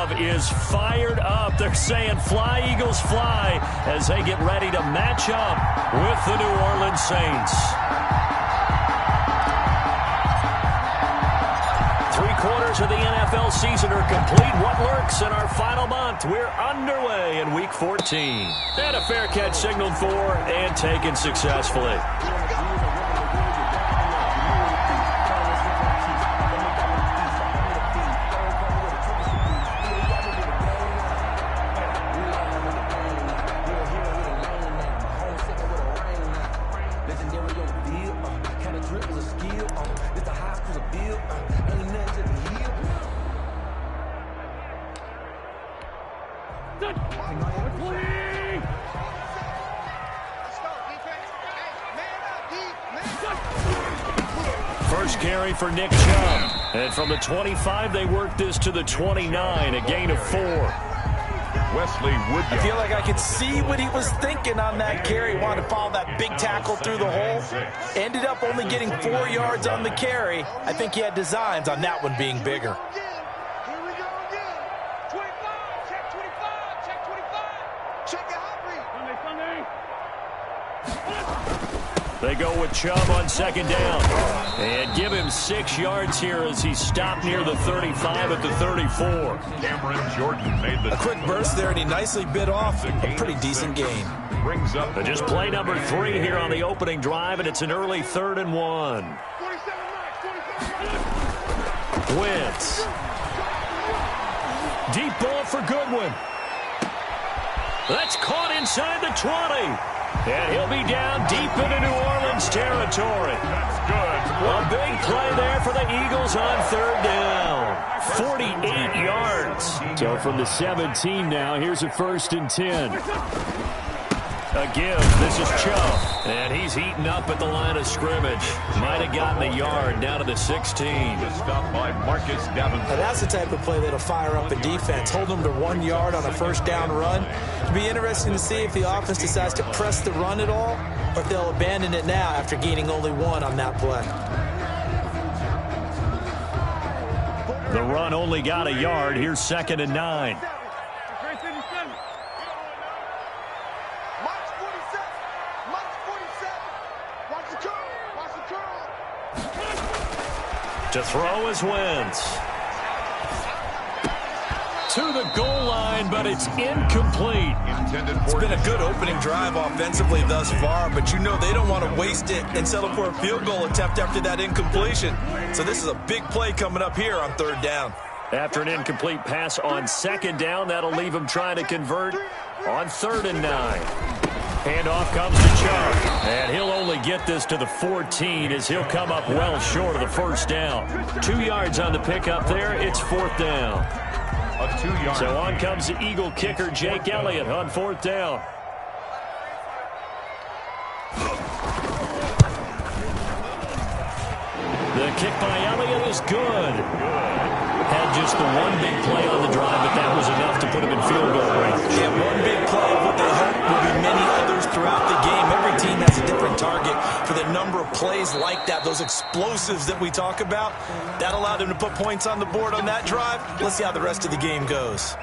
have is fired up. They're saying fly, Eagles, fly, as they get ready to match up with the New Orleans Saints. 3/4 of the NFL season are complete. What lurks in our final month? We're underway in Week 14. And a fair catch signaled for and taken successfully. First carry for Nick Chubb. And from the 25, they worked this to the 29, a gain of 4. Wesley Woodyard. I feel like I could see what he was thinking on that carry. He wanted to follow that big tackle through the hole. Ended up only getting 4 yards on the carry. I think he had designs on that one being bigger. They go with Chubb on second down. And give him 6 yards here as he stopped near the 35 at the 34. Cameron Jordan made the... A quick burst there, and he nicely bit off a pretty decent gain. Brings up... Just play number 3 here on the opening drive, and it's an early 3rd and 1. Wentz. Deep ball for Goodwin. That's caught inside the 20. And he'll be down deep into New Orleans territory. That's good. A big play there for the Eagles on 3rd down. 48 yards. So from the 17 now, here's a 1st and 10. A give. This is Chubb. And he's heating up at the line of scrimmage. Might have gotten a yard down to the 16. Stopped by Marcus Davenport. Now that's the type of play that'll fire up a defense. Hold them to 1 yard on a 1st down run. It'll be interesting to see if the offense decides to press the run at all, or if they'll abandon it now after gaining only 1 on that play. The run only got a yard. Here's 2nd and 9. To throw is Wentz. To the goal line, but it's incomplete. It's been a good opening drive offensively thus far, but you know they don't want to waste it and settle for a field goal attempt after that incompletion. So this is a big play coming up here on 3rd down. After an incomplete pass on 2nd down, that'll leave him trying to convert on 3rd and 9. Handoff comes to Chubb, and he'll only get this to the 14 as he'll come up well short of the 1st down. 2 yards on the pickup there. It's 4th down. A 2-yard. So on comes the Eagle kicker, Jake Elliott, on 4th down. The kick by Elliott is good. Had just the one big play on the drive, but that was enough to put him in field goal range. Yeah, one big play of what they hope will be many others throughout the game. Every team has a different target for the number of plays like that, those explosives that we talk about. That allowed them to put points on the board on that drive. Let's see how the rest of the game goes.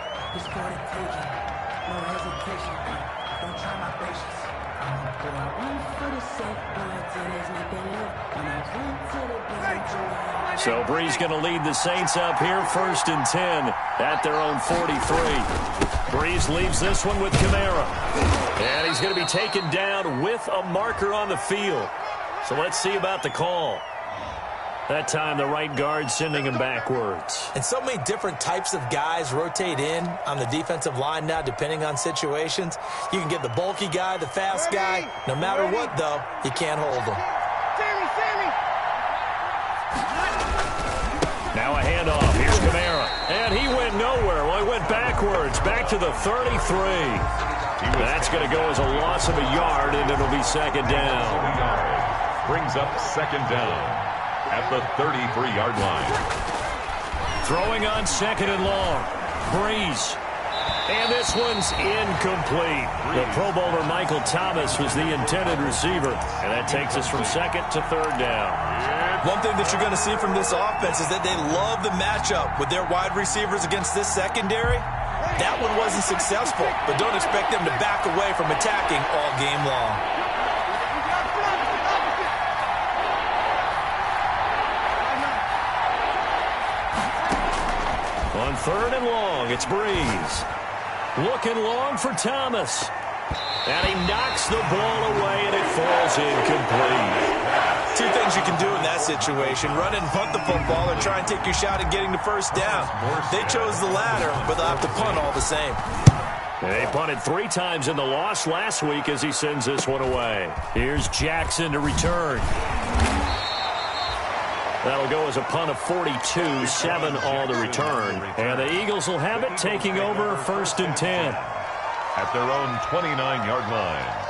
So Brees going to lead the Saints up here, 1st and 10 at their own 43. Brees leaves this one with Kamara. And he's going to be taken down with a marker on the field. So let's see about the call. That time the right guard sending him backwards. And so many different types of guys rotate in on the defensive line now depending on situations. You can get the bulky guy, the fast guy. No matter what, though, you can't hold them. Now a handoff. Here's Kamara. And he went nowhere. Well, he went backwards. Back to the 33. That's going to go as a loss of a yard, and it'll be 2nd down. Brings up 2nd down at the 33-yard line. Throwing on 2nd and long. Brees. And this one's incomplete. The Pro Bowler Michael Thomas was the intended receiver. And that takes us from 2nd to 3rd down. One thing that you're going to see from this offense is that they love the matchup with their wide receivers against this secondary. That one wasn't successful, but don't expect them to back away from attacking all game long. On 3rd and long, it's Brees. Looking long for Thomas. And he knocks the ball away, and it falls incomplete. Two things you can do in that situation: run and punt the football, or try and take your shot at getting the first down. They chose the latter, but they'll have to punt all the same. They punted 3 times in the loss last week as he sends this one away. Here's Jackson to return. That'll go as a punt of 42, 7 on the return. And the Eagles will have it, taking over 1st and 10. At their own 29-yard line.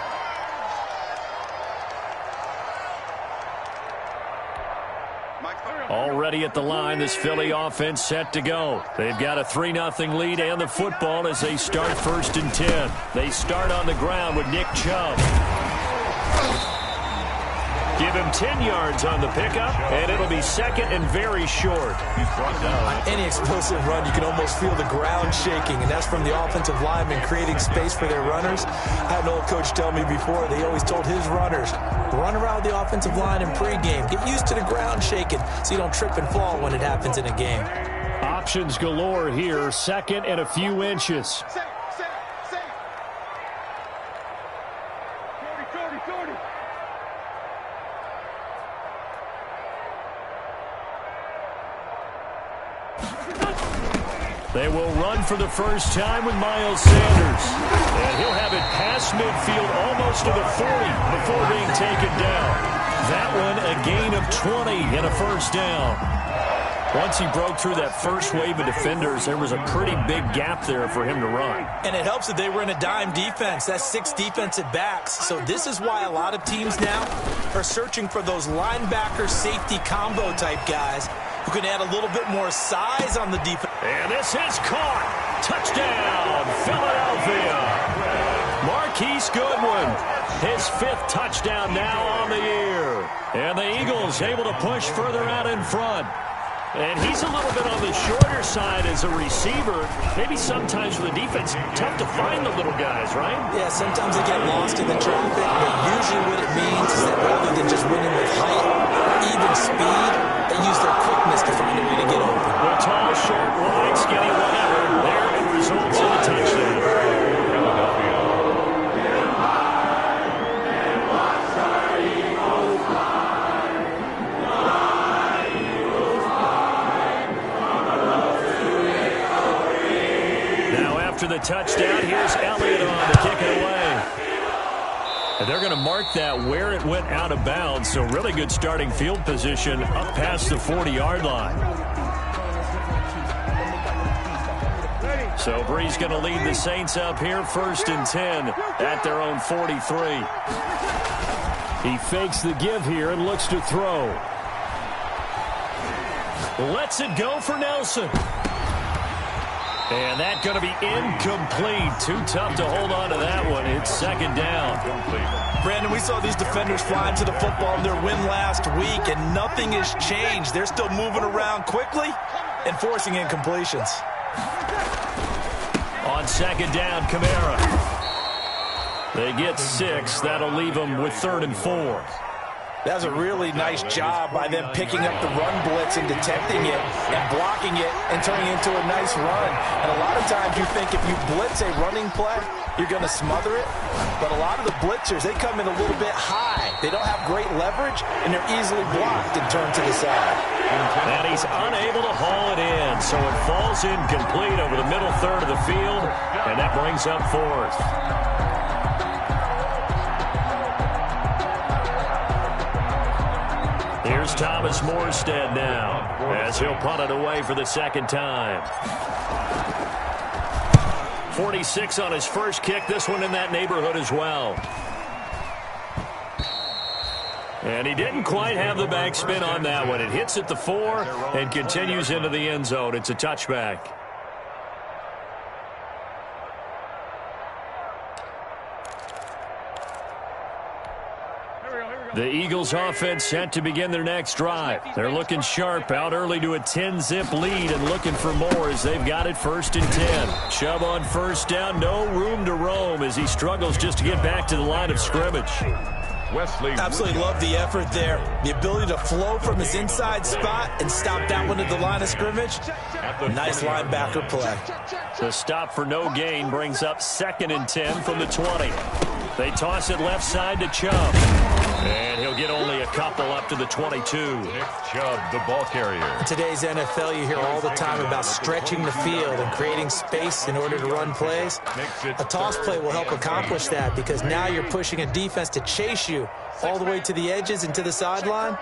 Already at the line, this Philly offense set to go. They've got a 3-0 lead and the football as they start 1st and 10. They start on the ground with Nick Chubb. Give him 10 yards on the pickup, and it'll be 2nd and very short. On any explosive run, you can almost feel the ground shaking, and that's from the offensive linemen creating space for their runners. I had an old coach tell me before, they always told his runners, run around the offensive line in pregame. Get used to the ground shaking so you don't trip and fall when it happens in a game. Options galore here, 2nd and a few inches. They will run for the first time with Miles Sanders. And he'll have it past midfield almost to the 40 before being taken down. That one a gain of 20 and a first down. Once he broke through that first wave of defenders, there was a pretty big gap there for him to run. And it helps that they were in a dime defense. That's 6 defensive backs. So this is why a lot of teams now are searching for those linebacker safety combo type guys who can add a little bit more size on the defense. And this is caught. Touchdown, Philadelphia. Marquise Goodwin, his 5th touchdown now on the year. And the Eagles able to push further out in front. And he's a little bit on the shorter side as a receiver. Maybe sometimes for the defense, tough to find the little guys, right? Yeah, sometimes they get lost in the traffic, but usually what it means is that rather than just winning with height or even speed, they use their quickness to find a way to get open. Well, tall, short, wide, skinny, whatever. There it results in a touchdown. After the touchdown, here's Elliott on to kick it away. And they're going to mark that where it went out of bounds, so really good starting field position up past the 40-yard line. So Brees going to lead the Saints up here, 1st and 10 at their own 43. He fakes the give here and looks to throw. Lets it go for Nelson. And that's going to be incomplete. Too tough to hold on to that one. It's 2nd down. Brandon, we saw these defenders flying to the football in their win last week, and nothing has changed. They're still moving around quickly and forcing incompletions. On 2nd down, Kamara. They get 6. That'll leave them with 3rd and 4. That was a really nice job by them picking up the run blitz and detecting it and blocking it and turning it into a nice run. And a lot of times you think if you blitz a running play, you're going to smother it. But a lot of the blitzers, they come in a little bit high. They don't have great leverage, and they're easily blocked and turned to the side. And he's unable to haul it in, so it falls incomplete over the middle third of the field, and that brings up 4th. Here's Thomas Morstead now as he'll punt it away for the 2nd time. 46 on his first kick. This one in that neighborhood as well. And he didn't quite have the backspin on that one. It hits at the 4 and continues into the end zone. It's a touchback. The Eagles offense set to begin their next drive. They're looking sharp, out early to a 10-zip lead and looking for more as they've got it 1st and 10. Chubb on first down, no room to roam as he struggles just to get back to the line of scrimmage. Wesley absolutely love the effort there. The ability to flow from his inside spot and stop that one at the line of scrimmage. Nice linebacker play. The stop for no gain brings up 2nd and 10 from the 20. They toss it left side to Chubb. And he'll get only a couple up to the 22. Nick Chubb, the ball carrier. In today's NFL, you hear all the time about stretching the field and creating space in order to run plays. A toss play will help accomplish that because now you're pushing a defense to chase you all the way to the edges and to the sideline.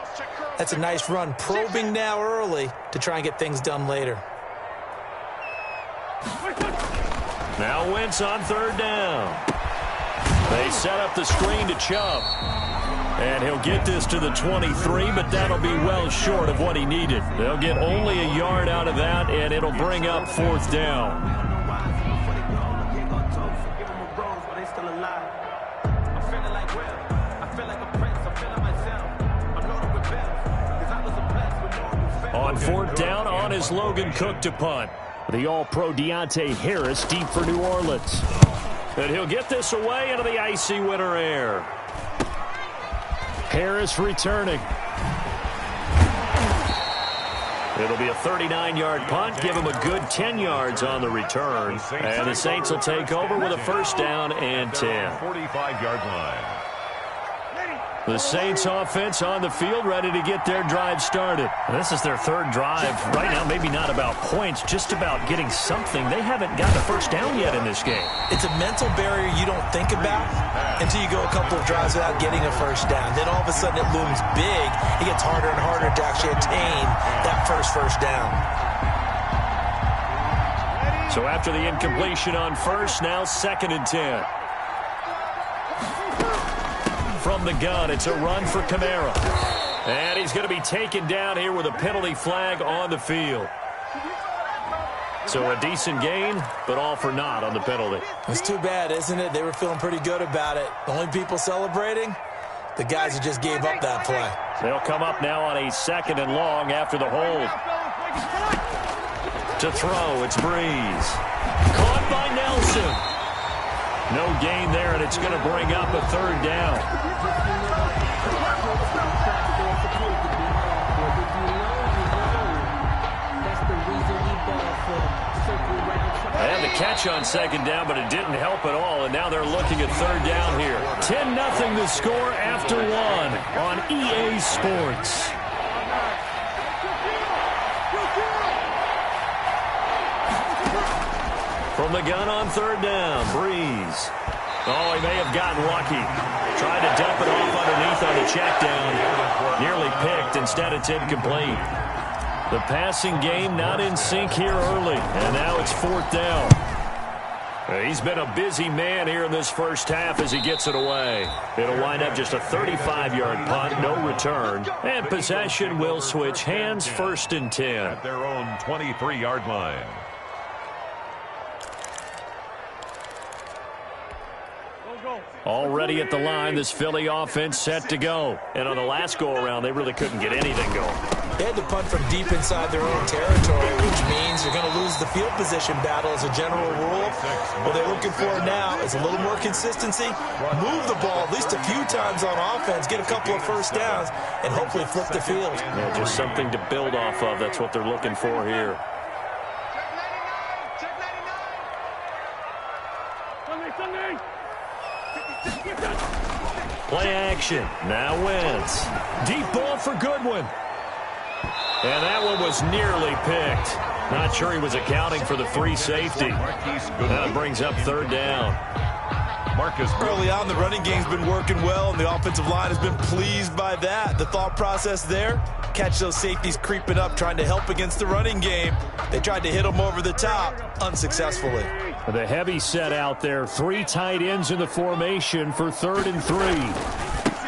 That's a nice run, probing now early to try and get things done later. Now Wentz on 3rd down. They set up the screen to Chubb. And he'll get this to the 23, but that'll be well short of what he needed. They'll get only a yard out of that, and it'll bring up 4th down. On 4th down, on is Logan Cook to punt. The All-Pro Deontay Harris deep for New Orleans. And he'll get this away into the icy winter air. Harris returning. It'll be a 39-yard punt. Give him a good 10 yards on the return. And the Saints will take over with a 1st down and 10. 45-yard line. The Saints offense on the field, ready to get their drive started. This is their 3rd drive. Right now, maybe not about points, just about getting something. They haven't gotten a 1st down yet in this game. It's a mental barrier you don't think about until you go a couple of drives without getting a 1st down. Then all of a sudden it looms big. It gets harder and harder to actually attain that first down. So after the incompletion on 1st, now 2nd and 10. From the gun, it's a run for Kamara. And he's going to be taken down here with a penalty flag on the field. So a decent gain, but all for naught on the penalty. It's too bad, isn't it? They were feeling pretty good about it. The only people celebrating, the guys who just gave up that play. They'll come up now on a 2nd and long after the hold. To throw, it's Breeze. Caught by Nelson. No gain there, and it's going to bring up a 3rd down. And the catch on 2nd down, but it didn't help at all, and now they're looking at 3rd down here. 10-0 the score after 1 on EA Sports. From the gun on 3rd down, Breeze. Oh, he may have gotten lucky. Tried to dump it off underneath on the check down. Nearly picked. Instead, it's incomplete. The passing game not in sync here early. And now it's 4th down. He's been a busy man here in this 1st half as he gets it away. It'll wind up just a 35-yard punt, no return. And possession will switch hands, 1st and 10. At their own 23-yard line. Already at the line, this Philly offense set to go. And on the last go-around, they really couldn't get anything going. They had to punt from deep inside their own territory, which means you're going to lose the field position battle as a general rule. What they're looking for now is a little more consistency, move the ball at least a few times on offense, get a couple of 1st downs, and hopefully flip the field. Yeah, just something to build off of. That's what they're looking for here. Play action. Now Wentz. Deep ball for Goodwin. And that one was nearly picked. Not sure he was accounting for the free safety. That brings up 3rd down. Marcus early on, the running game's been working well, and the offensive line has been pleased by that. The thought process there, catch those safeties creeping up, trying to help against the running game. They tried to hit them over the top, unsuccessfully. The heavy set out there. 3 tight ends in the formation for 3rd and 3.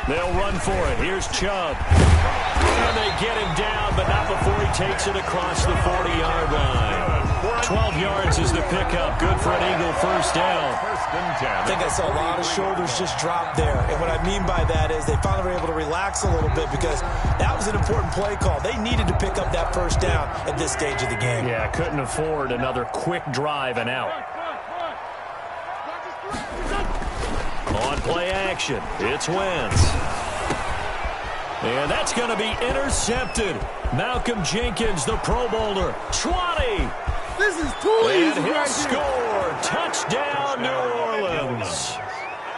They'll run for it. Here's Chubb. And they get him down, but not before he takes it across the 40-yard line. 12 yards is the pickup. Good for an Eagle first down. I think I saw a lot of shoulders just drop there. And what I mean by that is they finally were able to relax a little bit because that was an important play call. They needed to pick up that first down at this stage of the game. Yeah, couldn't afford another quick drive and out. On play action, it's Wentz. And that's going to be intercepted. Malcolm Jenkins, the Pro Bowler. 20. This is too easy. And he'll right score. Touchdown, New Orleans.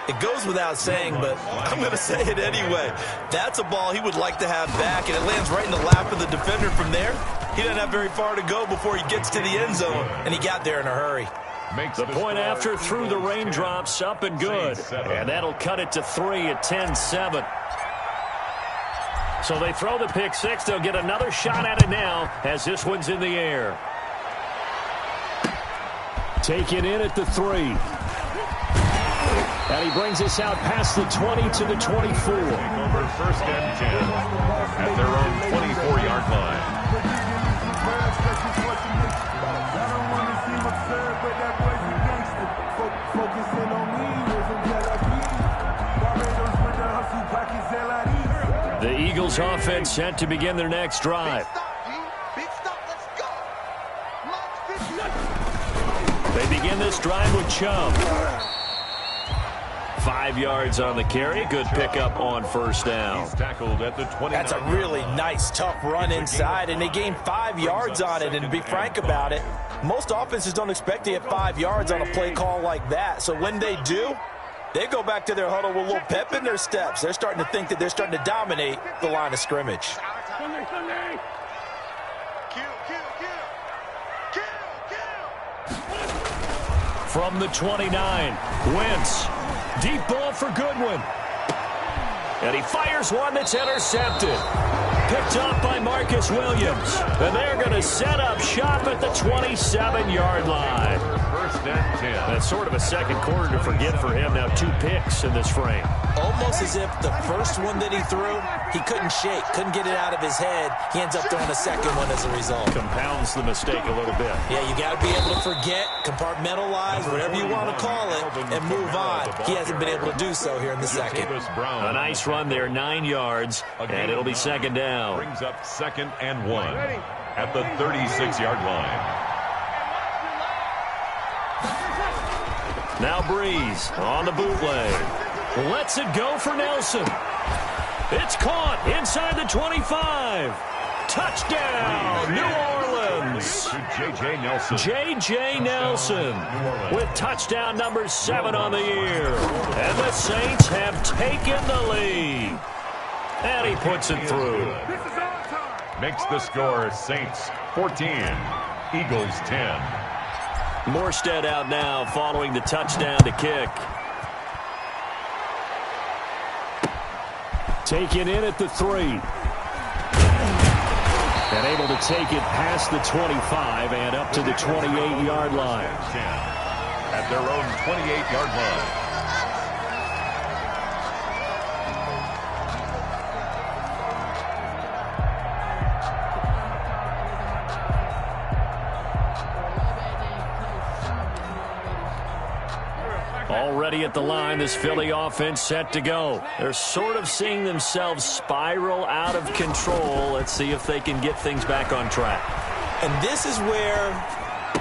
It goes without saying, but I'm going to say it anyway. That's a ball he would like to have back, and it lands right in the lap of the defender from there. He doesn't have very far to go before he gets to the end zone, and he got there in a hurry. The point after through the raindrops, up and good. And that'll cut it to 3 at 10-7. So they throw the pick six. They'll get another shot at it now as this one's in the air. Taken in at the 3. And he brings us out past the 20 to the 24. Over first and 10 at their own 24-yard line. The Eagles offense set to begin their next drive. They begin this drive with Chubb. 5 yards on the carry. Good pickup on first down. He's tackled at the 29. That's a really nice, tough run inside, and they gained 5 yards on it. And to be frank about it, most offenses don't expect to get 5 yards on a play call like that. So when they do, they go back to their huddle with a little pep in their steps. They're starting to think that they're starting to dominate the line of scrimmage. From the 29, Wentz. Deep ball for Goodwin. And he fires one that's intercepted. Picked up by Marcus Williams. And they're going to set up shop at the 27-yard line. First and 10. That's sort of a second quarter to forget for him. Now 2 picks in this frame. Almost as if the first one that he threw, he couldn't shake, couldn't get it out of his head. He ends up throwing a second one as a result. Compounds the mistake a little bit. Yeah, you got to be able to forget, compartmentalize, whatever you want to call it, and move on. He hasn't been able to do so here in the second. A nice run there, 9 yards, and it'll be second down. Brings up 2nd and 1 at the 36-yard line. Now Breeze on the bootleg. Lets it go for Nelson. It's caught inside the 25. Touchdown, New Orleans. J.J. Nelson. J.J. Nelson with touchdown number 7 on the year. And the Saints have taken the lead. And he puts it through. Makes the score Saints 14, Eagles 10. Morstead out now following the touchdown to kick. Taken in at the 3. And able to take it past the 25 and up to the 28-yard line. At their own 28-yard line. Already at the line, this Philly offense set to go. They're sort of seeing themselves spiral out of control. Let's see if they can get things back on track. And this is where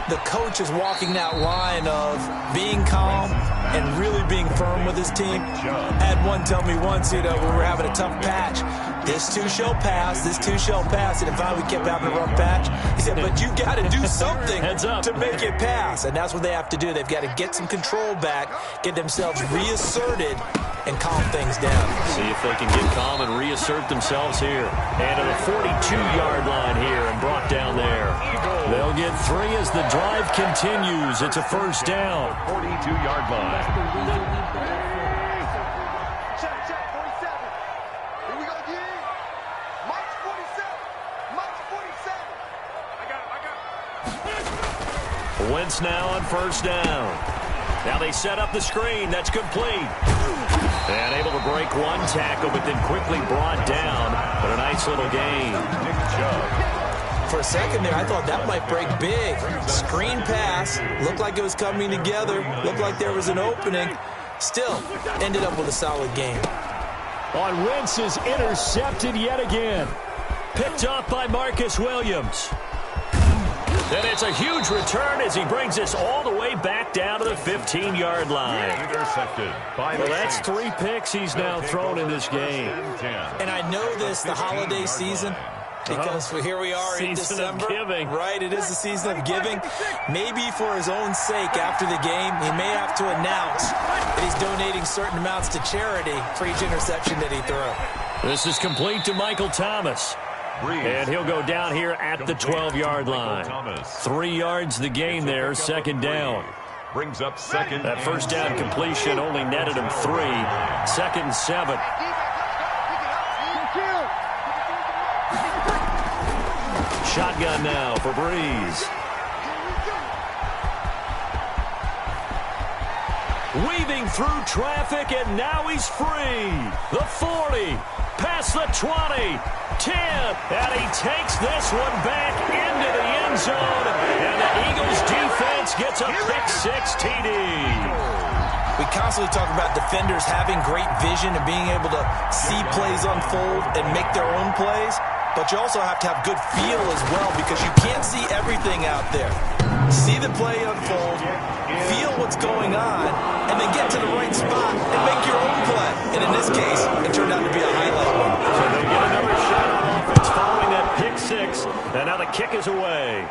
the coach is walking that line of being calm and really being firm with his team. I had one tell me once, when we were having a tough patch, this too shall pass, this too shall pass. And finally we kept having a rough patch. He said, but you got to do something to make it pass. And that's what they have to do. They've got to get some control back, get themselves reasserted, and calm things down. See if they can get calm and reassert themselves here. And to the 42-yard line here and brought down there. They'll get 3 as the drive continues. It's a first down. 42-yard line. Wentz now on first down. Now they set up the screen. That's complete. And able to break one tackle, but then quickly brought down. But a nice little gain. Nick Chubb. For a second there, I thought that might break big. Screen pass. Looked like it was coming together. Looked like there was an opening. Still, ended up with a solid game. On Wentz is intercepted yet again. Picked off by Marcus Williams. And it's a huge return as he brings this all the way back down to the 15-yard line. Intercepted by the That's Saints. 3 picks he's now thrown in this game. And I know this, the holiday season, because here we are in Season December. of giving. Right, it is the season of giving. Maybe for his own sake after the game, he may have to announce that he's donating certain amounts to charity for each interception that he threw. This is complete to Michael Thomas. And he'll go down here at the 12-yard line. 3 yards the gain there, second down. Brings up second. That first down completion only netted him 3. 2nd and 7. Shotgun now for Breeze. Weaving through traffic, and now he's free. The 40, past the 20, 10, and he takes this one back into the end zone, and the Eagles defense gets a pick-6 TD. We constantly talk about defenders having great vision and being able to see plays unfold and make their own plays, but you also have to have good feel as well because you can't see everything out there. See the play unfold, feel what's going on, and then get to the right spot and make your own play. And in this case, it turned out to be a highlight one. So they get another shot on offense following that pick-6, and now the kick is away.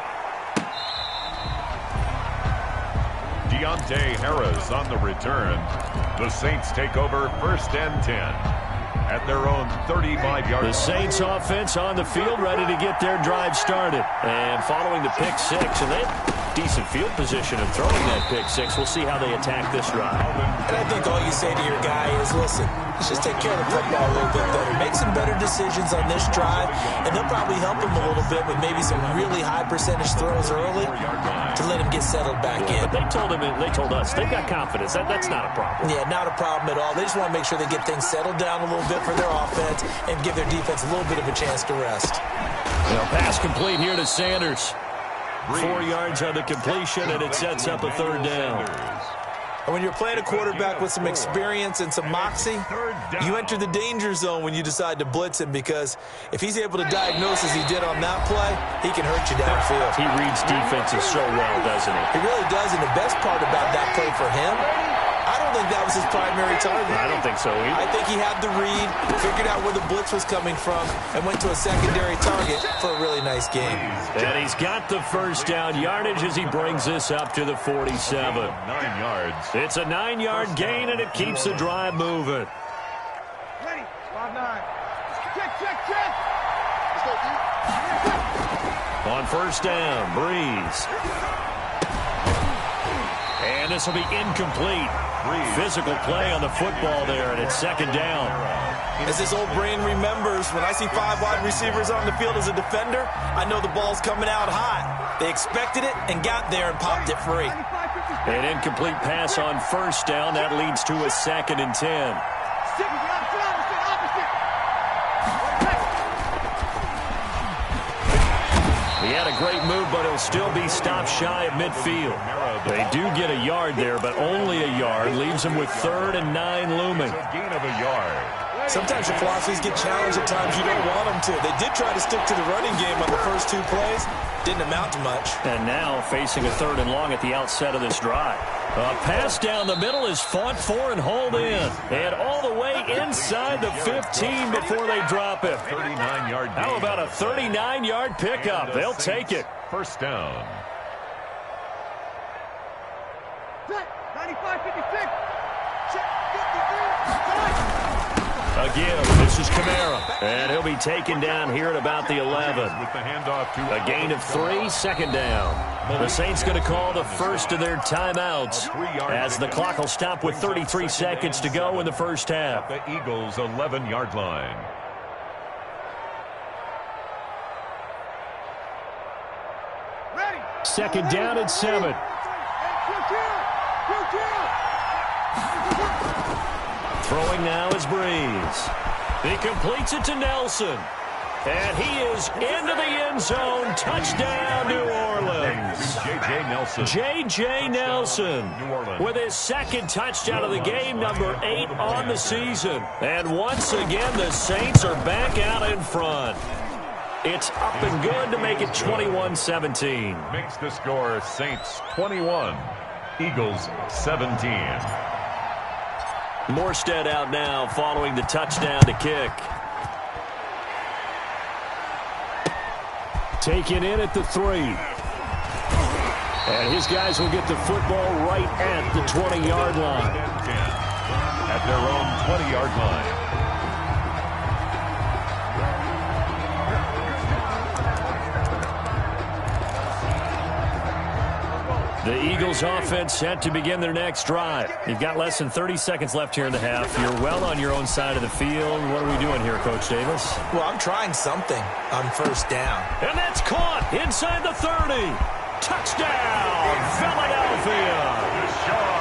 Deontay Harris on the return. The Saints take over 1st and 10 at their own 35-yard line. The Saints offense on the field ready to get their drive started. And following the pick-6, and they have decent field position of throwing that pick-6. We'll see how they attack this drive. And I think all you say to your guy is, listen, let's just take care of the football a little bit better. Make some better decisions on this drive, and they'll probably help him a little bit with maybe some really high percentage throws early to let him get settled back in. But they told us, they've got confidence. That's not a problem. Yeah, not a problem at all. They just want to make sure they get things settled down a little bit for their offense and give their defense a little bit of a chance to rest. Pass complete here to Sanders. 4 yards on the completion, and it sets up a 3rd down. And when you're playing a quarterback with some experience and some moxie, you enter the danger zone when you decide to blitz him because if he's able to diagnose as he did on that play, he can hurt you downfield. He reads defenses so well, doesn't he? He really does, and the best part about that play for him, I don't think that was his primary target. I don't think so either. I think he had the read, figured out where the blitz was coming from, and went to a secondary target for a really nice game. And he's got the first down yardage as he brings this up to the 47. 9 yards. It's a 9-yard gain, and it keeps the drive moving. Ready, 5-9. Check. On first down, Breeze. And this will be incomplete. Physical play on the football there, and it's 2nd down. As his old brain remembers, when I see 5 wide receivers on the field as a defender, I know the ball's coming out hot. They expected it and got there and popped it free. An incomplete pass on first down. That leads to a 2nd and 10. He had a great move, but he'll still be stopped shy at midfield. They do get a yard there, but only a yard. Leaves him with 3rd and 9 looming. A gain of a yard. Sometimes your philosophies get challenged at times you don't want them to. They did try to stick to the running game on the first 2 plays. Didn't amount to much. And now facing a 3rd and long at the outset of this drive. A pass down the middle is fought for and hauled in. And all the way inside the 15 before they drop him. 39-yard gain. How about a 39-yard pickup? They'll take it. First down. 95-56. Again, this is Kamara. And he'll be taken down here at about the 11. With the handoff to A gain of 3, 2nd down. The Saints going to call the first of their timeouts as the clock will stop with 33 seconds to go in the first half. the Eagles' 11-yard line. Ready. 2nd down and 7. Throwing now is Breeze. He completes it to Nelson. And he is into the end zone. Touchdown, New Orleans. J.J. Nelson. J.J. Nelson with his second touchdown of the game, number 8 on the season. And once again, the Saints are back out in front. It's up and good to make it 21-17. Makes the score Saints 21, Eagles 17. Morstead out now following the touchdown to kick. Taken in at the 3. And his guys will get the football right at the 20-yard line. At their own 20-yard line. The Eagles offense set to begin their next drive. You've got less than 30 seconds left here in the half. You're well on your own side of the field. What are we doing here, Coach Davis? Well, I'm trying something on first down. And that's caught inside the 30. Touchdown, Philadelphia.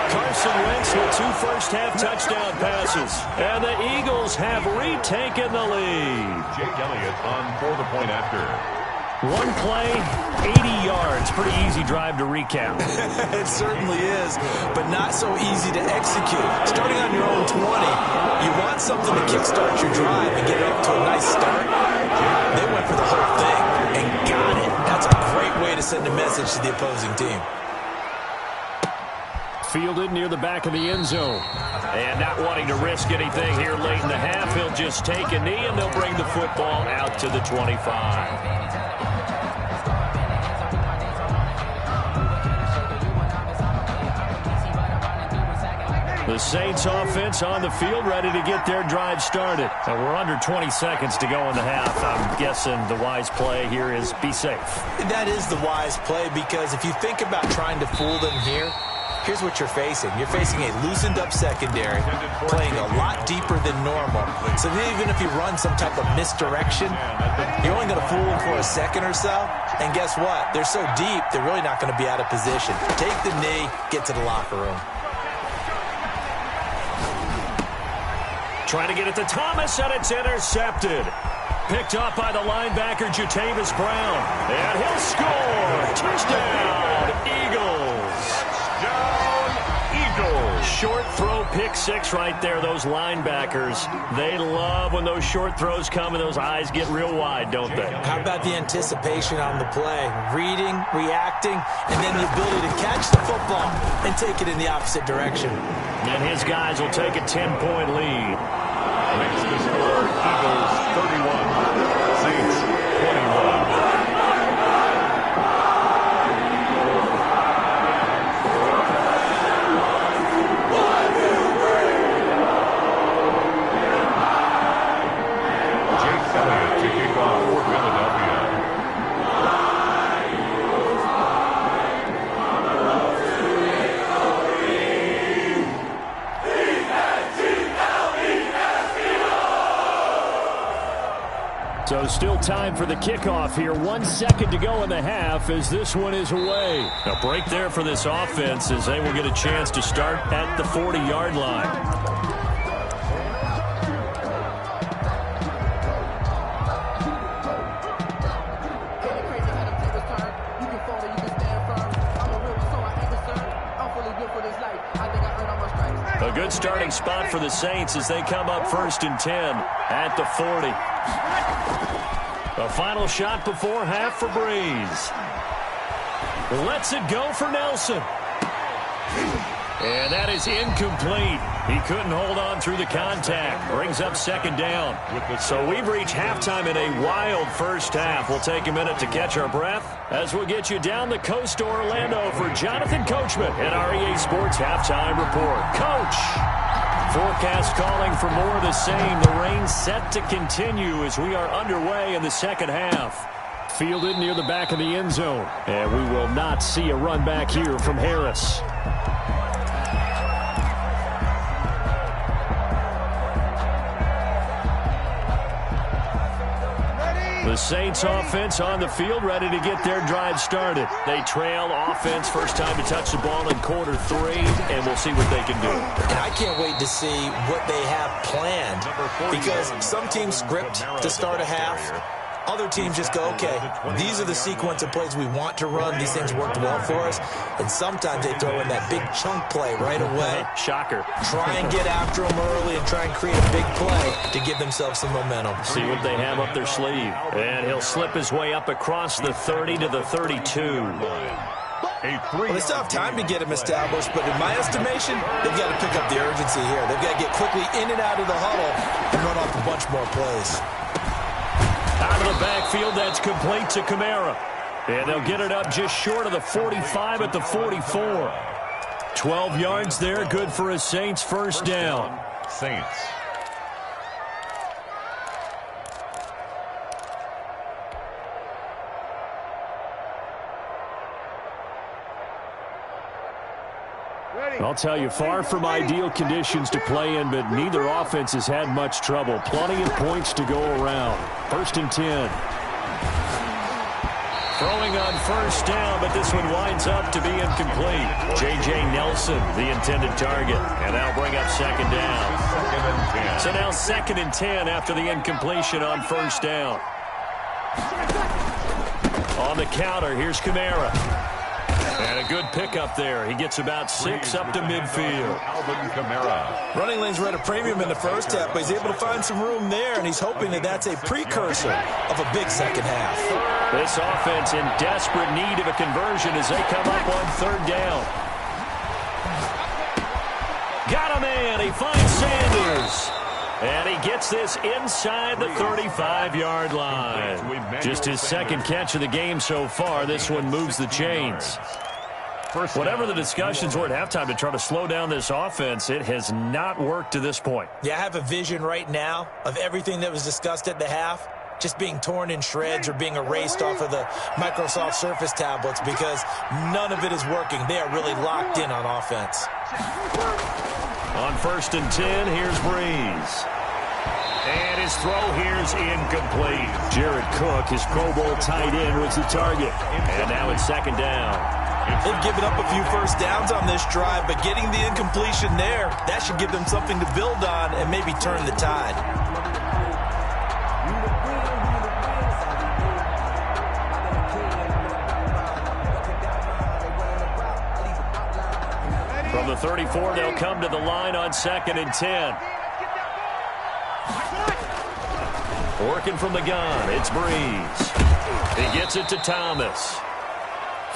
Carson Wentz with 2 first-half touchdown passes. And the Eagles have retaken the lead. Jake Elliott on for the point after. One play, 80 yards. Pretty easy drive to recap. It certainly is, but not so easy to execute. Starting on your own 20, you want something to kickstart your drive and get it up to a nice start. They went for the whole thing and got it. That's a great way to send a message to the opposing team. Fielded near the back of the end zone. And not wanting to risk anything here late in the half, he'll just take a knee and they'll bring the football out to the 25. The Saints offense on the field ready to get their drive started. And we're under 20 seconds to go in the half. I'm guessing the wise play here is be safe. That is the wise play because if you think about trying to fool them here, here's what you're facing. You're facing a loosened up secondary, playing a lot deeper than normal. So even if you run some type of misdirection, you're only going to fool them for a second or so. And guess what? They're so deep, they're really not going to be out of position. Take the knee, get to the locker room. Trying to get it to Thomas, and it's intercepted. Picked up by the linebacker, Jatavis Brown. And he'll score. Touchdown, Eagles. Touchdown, Eagles. Short throw, pick 6 right there. Those linebackers, they love when those short throws come and those eyes get real wide, don't they? How about the anticipation on the play? Reading, reacting, and then the ability to catch the football and take it in the opposite direction. And his guys will take a 10-point lead. Makes the score Eagles 31, Saints 21. Jake Elliott to kick off for Philadelphia. So still time for the kickoff here. 1 second to go in the half as this one is away. A break there for this offense as they will get a chance to start at the 40-yard line. A good starting spot for the Saints as they come up 1st and 10 at the 40. A final shot before half for Breeze. Lets it go for Nelson. And that is incomplete. He couldn't hold on through the contact. Brings up 2nd down. So we've reached halftime in a wild first half. We'll take a minute to catch our breath as we'll get you down the coast to Orlando for Jonathan Coachman at our EA Sports Halftime Report. Coach! Forecast calling for more of the same. The rain set to continue as we are underway in the second half. Fielded near the back of the end zone. And we will not see a run back here from Harris. The Saints offense on the field ready to get their drive started. They trail offense first time to touch the ball in quarter 3, and we'll see what they can do. And I can't wait to see what they have planned because some teams script to start a half, other teams just go, okay, these are the sequence of plays we want to run. These things worked well for us. And sometimes they throw in that big chunk play right away. Shocker. Try and get after them early and try and create a big play to give themselves some momentum. See what they have up their sleeve. And he'll slip his way up across the 30 to the 32. Well, they still have time to get him established, but in my estimation, they've got to pick up the urgency here. They've got to get quickly in and out of the huddle and run off a bunch more plays. Out of the backfield, that's complete to Kamara. And they'll get it up just short of the 45 at the 44. 12 yards there, good for a Saints first down. Saints. I'll tell you, far from ideal conditions to play in, but neither offense has had much trouble. Plenty of points to go around. First and 10. Throwing on first down, but this one winds up to be incomplete. J.J. Nelson, the intended target. And that'll bring up second down. So now second and 10 after the incompletion on first down. On the counter, here's Kamara. And a good pickup there. He gets about 6 up to midfield. Alvin Kamara. Running lanes were at a premium in the first half, but he's able to find some room there, and he's hoping that that's a precursor of a big second half. This offense in desperate need of a conversion as they come up on third down. Got a man. He finds Sanders. And he gets this inside the 35-yard line. Just his second catch of the game so far. This one moves the chains. Whatever the discussions were at halftime to try to slow down this offense, it has not worked to this point. Yeah, I have a vision right now of everything that was discussed at the half just being torn in shreds or being erased off of the Microsoft Surface tablets because none of it is working. They are really locked in on offense. On first and 10, here's Breeze. And his throw here's incomplete. Jared Cook, his Pro Bowl tight end, was the target. And now it's second down. They've given up a few first downs on this drive, but getting the incompletion there, that should give them something to build on and maybe turn the tide. From the 34, they'll come to the line on second and 10. Working from the gun, it's Breeze. He gets it to Thomas.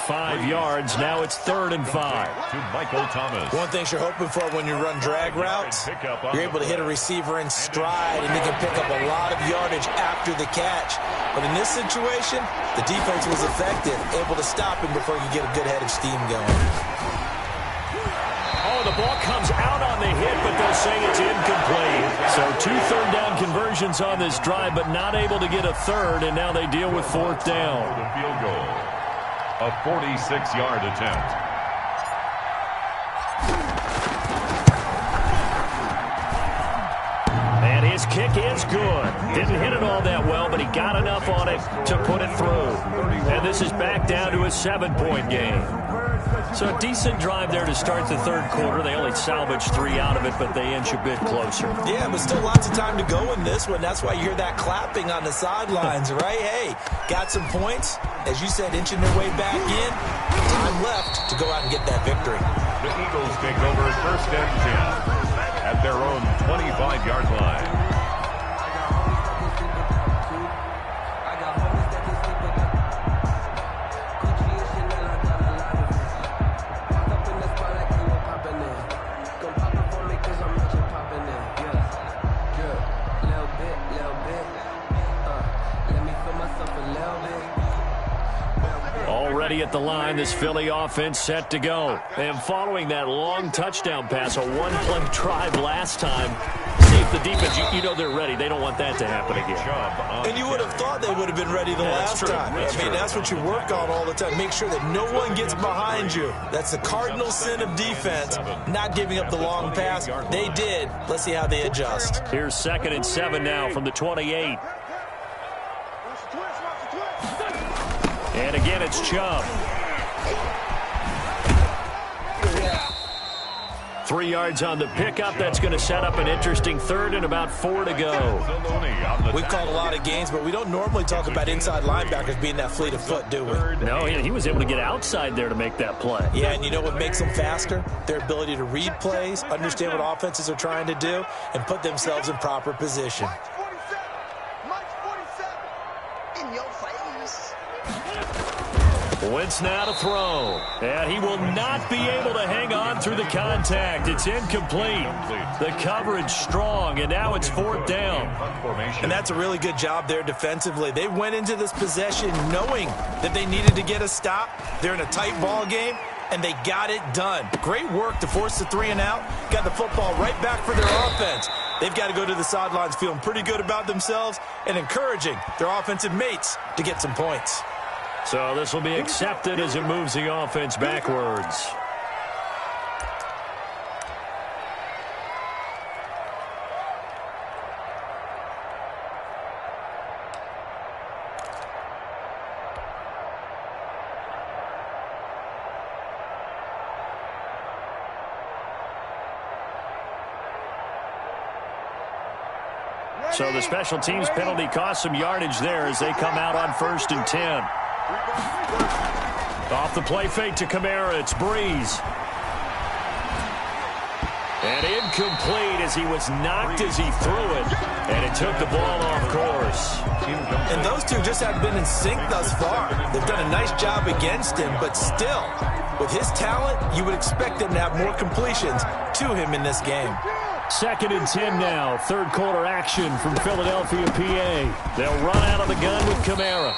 5 yards, now it's third and 5. To Michael Thomas. One thing you're hoping for when you run drag routes, you're able to hit a receiver in stride, and you can pick up a lot of yardage after the catch. But in this situation, the defense was effective, able to stop him before you get a good head of steam going. Oh, the ball comes out on the hit, but they'll say it's incomplete. So 2 third-down conversions on this drive, but not able to get a third, and now they deal with fourth down. The field goal. A 46-yard attempt. And his kick is good. Didn't hit it all that well, but he got enough on it to put it through. And this is back down to a 7-point game. So a decent drive there to start the third quarter. They only salvaged 3 out of it, but they inch a bit closer. Yeah, but still lots of time to go in this one. That's why you hear that clapping on the sidelines, right? Hey, got some points. As you said, inching their way back in. Time left to go out and get that victory. The Eagles take over first and 10 at their own 25-yard line. At the line, this Philly offense set to go. And following that long touchdown pass, a one-play drive last time, see if the defense, you know they're ready. They don't want that to happen again. And you would have thought they would have been ready the last time. That's what you work on all the time. Make sure that no one gets behind you. That's the cardinal sin of defense, not giving up the long pass. They did. Let's see how they adjust. Here's second and 7 now from the 28. And again, it's Chubb. 3 yards on the pickup. That's going to set up an interesting third and about 4 to go. We've called a lot of games, but we don't normally talk about inside linebackers being that fleet of foot, do we? No, he was able to get outside there to make that play. Yeah, and you know what makes them faster? Their ability to read plays, understand what offenses are trying to do, and put themselves in proper position. Wentz now to throw. And he will not be able to hang on through the contact. It's incomplete. The coverage strong, and now it's 4th down. And that's a really good job there defensively. They went into this possession knowing that they needed to get a stop. They're in a tight ball game, and they got it done. Great work to force the 3 and out. Got the football right back for their offense. They've got to go to the sidelines feeling pretty good about themselves and encouraging their offensive mates to get some points. So this will be accepted as it moves the offense backwards. So the special teams penalty cost some yardage there as they come out on 1st and 10. Off the play fake to Kamara, it's Breeze. And incomplete as he was knocked as he threw it. And it took the ball off course. And those two just have been in sync thus far. They've done a nice job against him, but still, with his talent, you would expect them to have more completions to him in this game. 2nd and 10 now. 3rd quarter action from Philadelphia, PA. They'll run out of the gun with Kamara.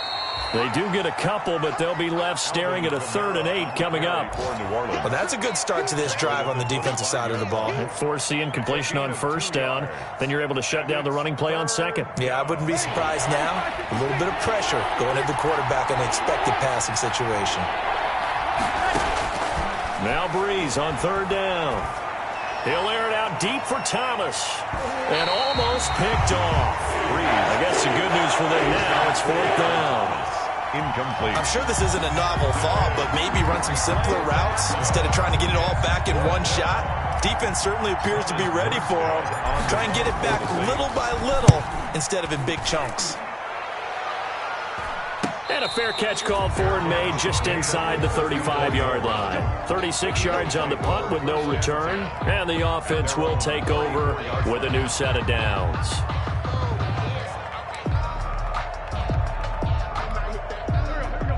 They do get a couple, but they'll be left staring at a 3rd and 8 coming up. Well, that's a good start to this drive on the defensive side of the ball. Force the incompletion on 1st down. Then you're able to shut down the running play on 2nd. Yeah, I wouldn't be surprised now. A little bit of pressure going at the quarterback in an expected passing situation. Now Breeze on 3rd down. He'll air it out deep for Thomas. And almost picked off. I guess the good news for them now, it's 4th down. Incomplete. I'm sure this isn't a novel thought, but maybe run some simpler routes instead of trying to get it all back in one shot. Defense certainly appears to be ready for them. Try and get it back little by little instead of in big chunks. And a fair catch called for and made just inside the 35-yard line. 36 yards on the punt with no return. And the offense will take over with a new set of downs.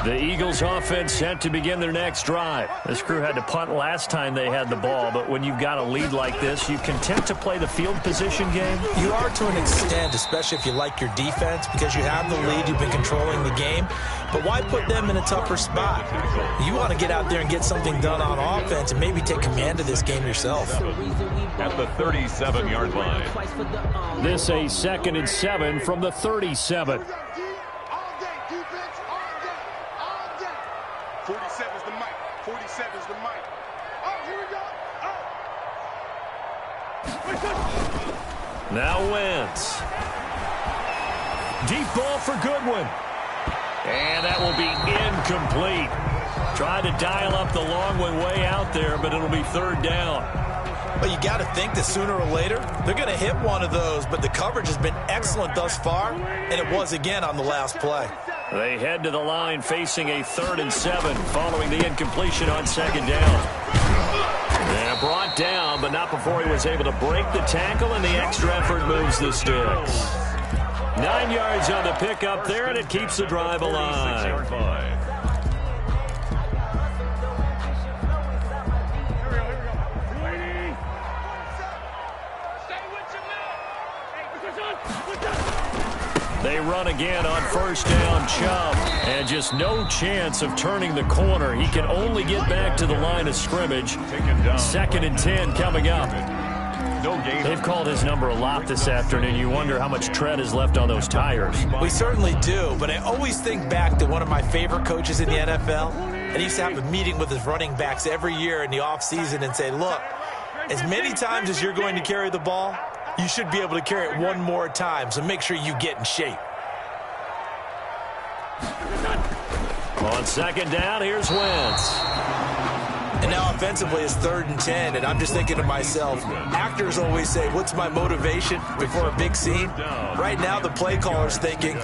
The Eagles offense set to begin their next drive. This crew had to punt last time they had the ball, but when you've got a lead like this, you content to play the field position game? You are to an extent, especially if you like your defense, because you have the lead, you've been controlling the game. But why put them in a tougher spot? You want to get out there and get something done on offense and maybe take command of this game yourself. At the 37-yard line. This a 2nd and 7 from the 37. 47's the mic. 47's the mic. Oh, here we go. Oh. Now Wentz. Deep ball for Goodwin. And that will be incomplete. Tried to dial up the long one way out there, but it'll be 3rd down. But you got to think that sooner or later, they're going to hit one of those, but the coverage has been excellent thus far, and it was again on the last play. They head to the line facing a 3rd and 7 following the incompletion on 2nd down. And brought down, but not before he was able to break the tackle, and the extra effort moves the sticks. 9 yards on the pickup there, and it keeps the drive alive. They run again on 1st down, Chubb. And just no chance of turning the corner. He can only get back to the line of scrimmage. 2nd and 10 coming up. They've called his number a lot this afternoon. You wonder how much tread is left on those tires. We certainly do, but I always think back to one of my favorite coaches in the NFL. And he used to have a meeting with his running backs every year in the offseason and say, look, as many times as you're going to carry the ball, you should be able to carry it one more time, so make sure you get in shape. On 2nd down, here's Wentz. And now offensively it's 3rd and 10, and I'm just thinking to myself, actors always say, what's my motivation before a big scene? Right now the play caller's thinking,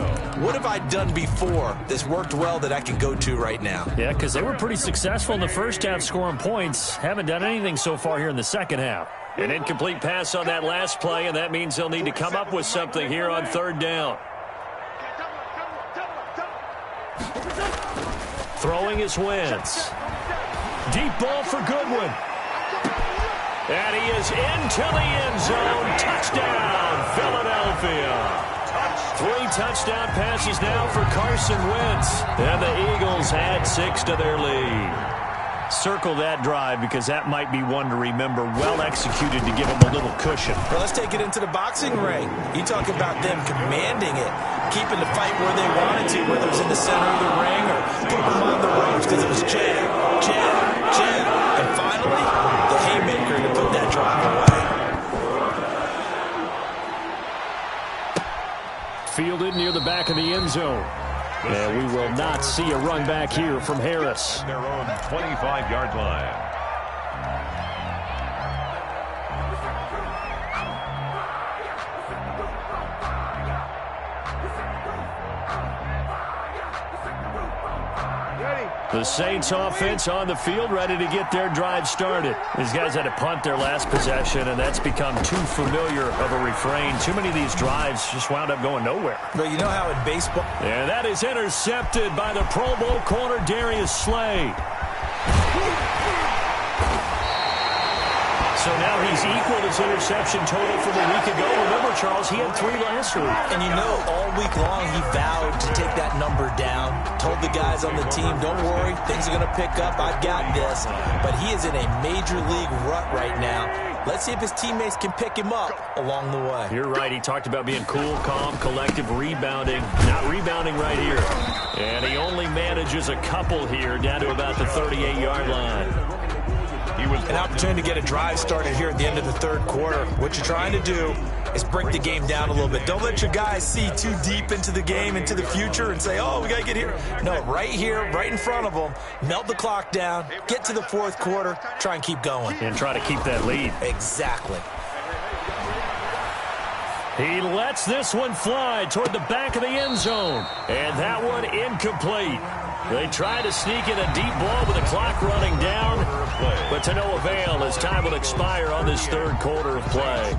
what have I done before that's worked well that I can go to right now? Yeah, because they were pretty successful in the first half scoring points. Haven't done anything so far here in the second half. An incomplete pass on that last play, and that means they'll need to come up with something here on 3rd down. Throwing is Wentz. Deep ball for Goodwin. And he is into the end zone. Touchdown, Philadelphia. 3 touchdown passes now for Carson Wentz. And the Eagles add 6 to their lead. Circle that drive because that might be one to remember. Well executed to give them a little cushion. Well, let's take it into the boxing ring. You talk about them commanding it, keeping the fight where they wanted to, whether it was in the center of the ring or putting them on the ropes because it was jab, jab, jab. And finally, the haymaker to put that drive away. Fielded near the back of the end zone. And we will not see a run back here from Harris. Their own 25-yard line. The Saints offense on the field, ready to get their drive started. These guys had to punt their last possession, and that's become too familiar of a refrain. Too many of these drives just wound up going nowhere. But you know how in baseball... And that is intercepted by the Pro Bowl corner, Darius Slay. So now he's equaled his interception total from a week ago. Remember, Charles, he had 3 last week. And you know, all week long he vowed to take that number down. Told the guys on the team, don't worry, things are going to pick up. I've got this. But he is in a major league rut right now. Let's see if his teammates can pick him up along the way. You're right. He talked about being cool, calm, collective, rebounding. Not rebounding right here. And he only manages a couple here down to about the 38-yard line. An opportunity to get a drive started here at the end of the 3rd quarter. What you're trying to do is break the game down a little bit. Don't let your guys see too deep into the game, into the future, and say, oh, we got to get here. No, right here, right in front of them, melt the clock down, get to the 4th quarter, try and keep going. And try to keep that lead. Exactly. He lets this one fly toward the back of the end zone. And that one incomplete. They try to sneak in a deep ball with the clock running down, but to no avail as time will expire on this 3rd quarter of play.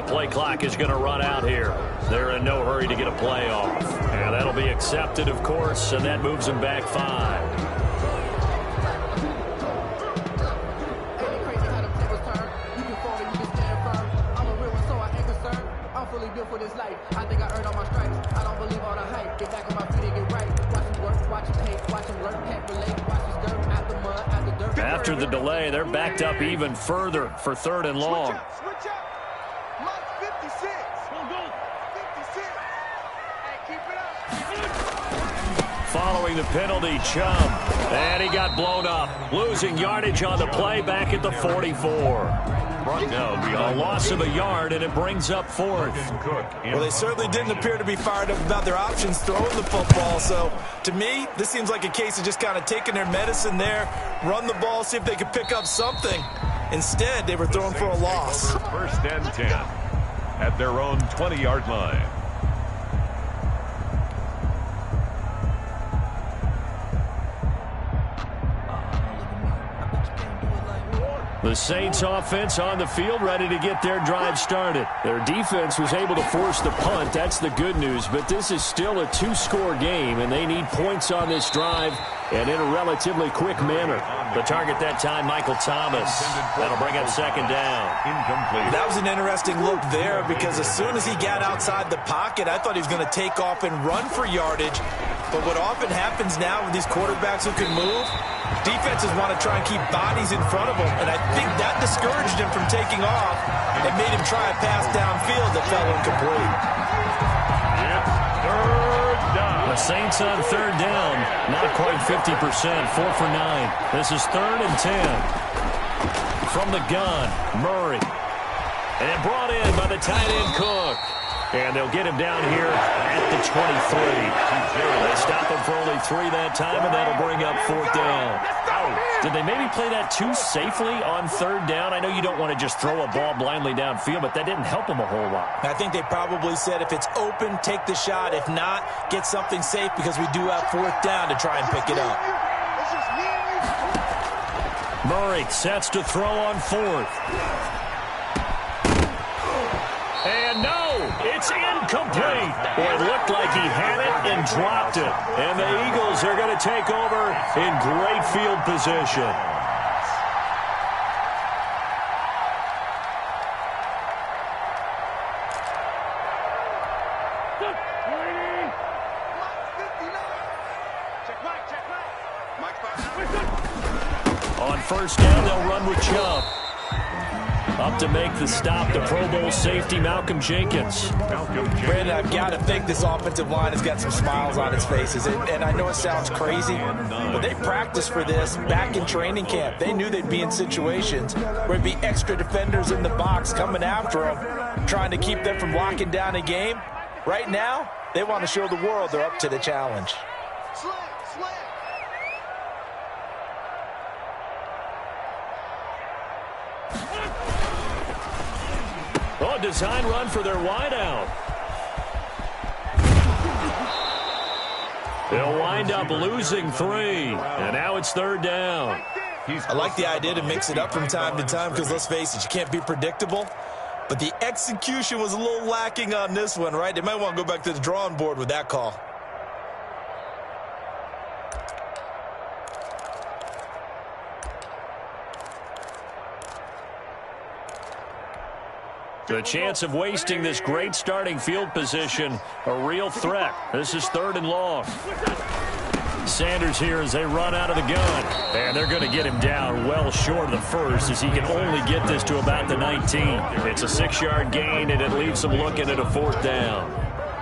Play clock is going to run out here. They're in no hurry to get a play off. And that'll be accepted, of course, and that moves them back 5. After the delay, they're backed up even further for 3rd and long. following the penalty, Chubb. And he got blown up, losing yardage on the play back at the 44. A loss of a yard, and it brings up fourth. Well, they certainly didn't appear to be fired up about their options throwing the football. So, to me, this seems like a case of just kind of taking their medicine there, run the ball, see if they could pick up something. Instead, they were throwing for a loss. First and 10 at their own 20-yard line. The Saints offense on the field, ready to get their drive started. Their defense was able to force the punt. That's the good news. But this is still a two-score game, and they need points on this drive and in a relatively quick manner. The target that time, Michael Thomas. That'll bring up second down. Incomplete. That was an interesting look there because as soon as he got outside the pocket, I thought he was going to take off and run for yardage. But what often happens now with these quarterbacks who can move, defenses want to try and keep bodies in front of them, and I think that discouraged him from taking off and made him try a pass downfield that fell incomplete. It's third down. The Saints on third down, not quite 50%, 4 for 9. This is 3rd and 10. From the gun, Murray. And brought in by the tight end Cook. And they'll get him down here at the 23. They stop him for only 3 that time, and that'll bring up 4th down. Did they maybe play that too safely on 3rd down? I know you don't want to just throw a ball blindly downfield, but that didn't help them a whole lot. I think they probably said if it's open, take the shot. If not, get something safe because we do have 4th down to try and pick it up. Murray sets to throw on 4th. And no, it's incomplete. Boy, it looked like he had it and dropped it. And the Eagles are going to take over in great field position. On 1st down, they'll run with Chubb. Up to make the stop, the Pro Bowl safety, Malcolm Jenkins. Brandon, I've got to think this offensive line has got some smiles on its faces. And I know it sounds crazy, but they practiced for this back in training camp. They knew they'd be in situations where there'd be extra defenders in the box coming after them, trying to keep them from locking down a game. Right now, they want to show the world they're up to the challenge. Oh, design run for their wideout. They'll wind up losing 3, and now it's 3rd down. I like the idea to mix it up from time to time because, let's face it, you can't be predictable. But the execution was a little lacking on this one, right? They might want to go back to the drawing board with that call. The chance of wasting this great starting field position, a real threat. This is 3rd and long. Sanders here as they run out of the gun. And they're going to get him down well short of the first as he can only get this to about the 19. It's a 6-yard gain, and it leaves them looking at a 4th down.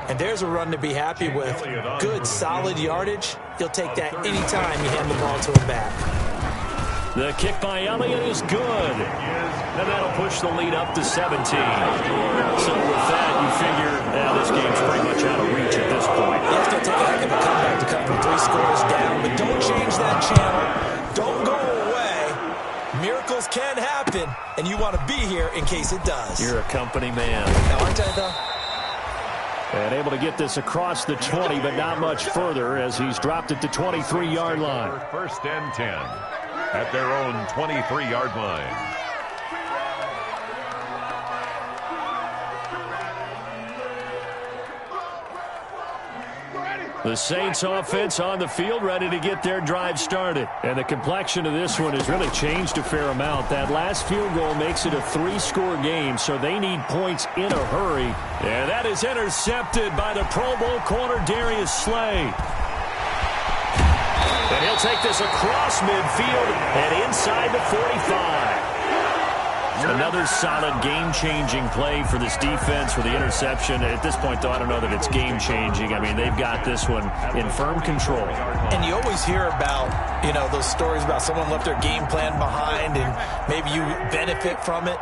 And there's a run to be happy with. Good, solid yardage. He'll take that anytime you hand the ball to him back. The kick by Elliott is good. And that'll push the lead up to 17. So with that, you figure, this game's pretty much out of reach at this point. It's going to take a heck of a comeback to come from 3 scores down. But don't change that channel. Don't go away. Miracles can happen, and you want to be here in case it does. You're a company man. Now, aren't I, though? And able to get this across the 20, but not much further as he's dropped it to 23-yard line. 1st and 10 at their own 23-yard line. The Saints offense on the field, ready to get their drive started. And the complexion of this one has really changed a fair amount. That last field goal makes it a 3-score game, so they need points in a hurry. And that is intercepted by the Pro Bowl corner, Darius Slay. And he'll take this across midfield and inside the 45. Another solid game-changing play for this defense for the interception. At this point, though, I don't know that it's game-changing. I mean, they've got this one in firm control. And you always hear about, those stories about someone left their game plan behind and maybe you benefit from it.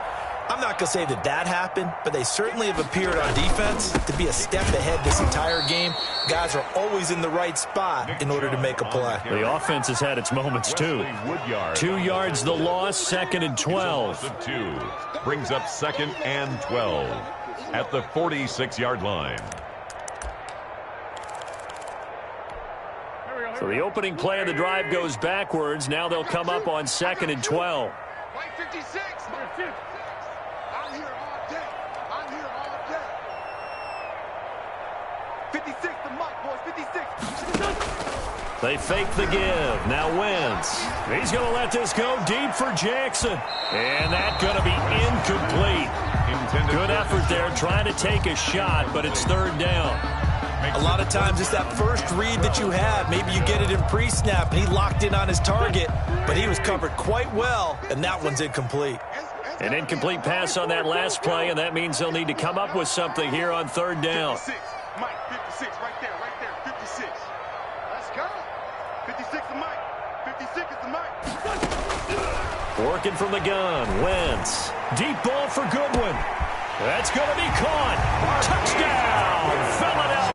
I'm not going to say that happened, but they certainly have appeared on defense to be a step ahead this entire game. Guys are always in the right spot in order to make a play. The offense has had its moments, too. 2 yards the loss, 2nd and 12. 2 brings up 2nd and 12 at the 46-yard line. So the opening play of the drive goes backwards. Now they'll come up on 2nd and 12. White 56. I'm here all day. I'm here all day. 56 the mic, boys. 56. They fake the give. Now Wentz. He's going to let this go deep for Jackson. And that's going to be incomplete. Good effort there trying to take a shot, but it's 3rd down. A lot of times it's that first read that you have. Maybe you get it in pre-snap, and he locked in on his target, but he was covered quite well, and that one's incomplete. An incomplete pass on that last play, and that means they'll need to come up with something here on 3rd down. 56. Mike, 56, right there, 56. Let's go. 56 the mic. 56 is the mic. Working from the gun, Wentz. Deep ball for Goodwin. That's going to be caught. Touchdown, Philadelphia.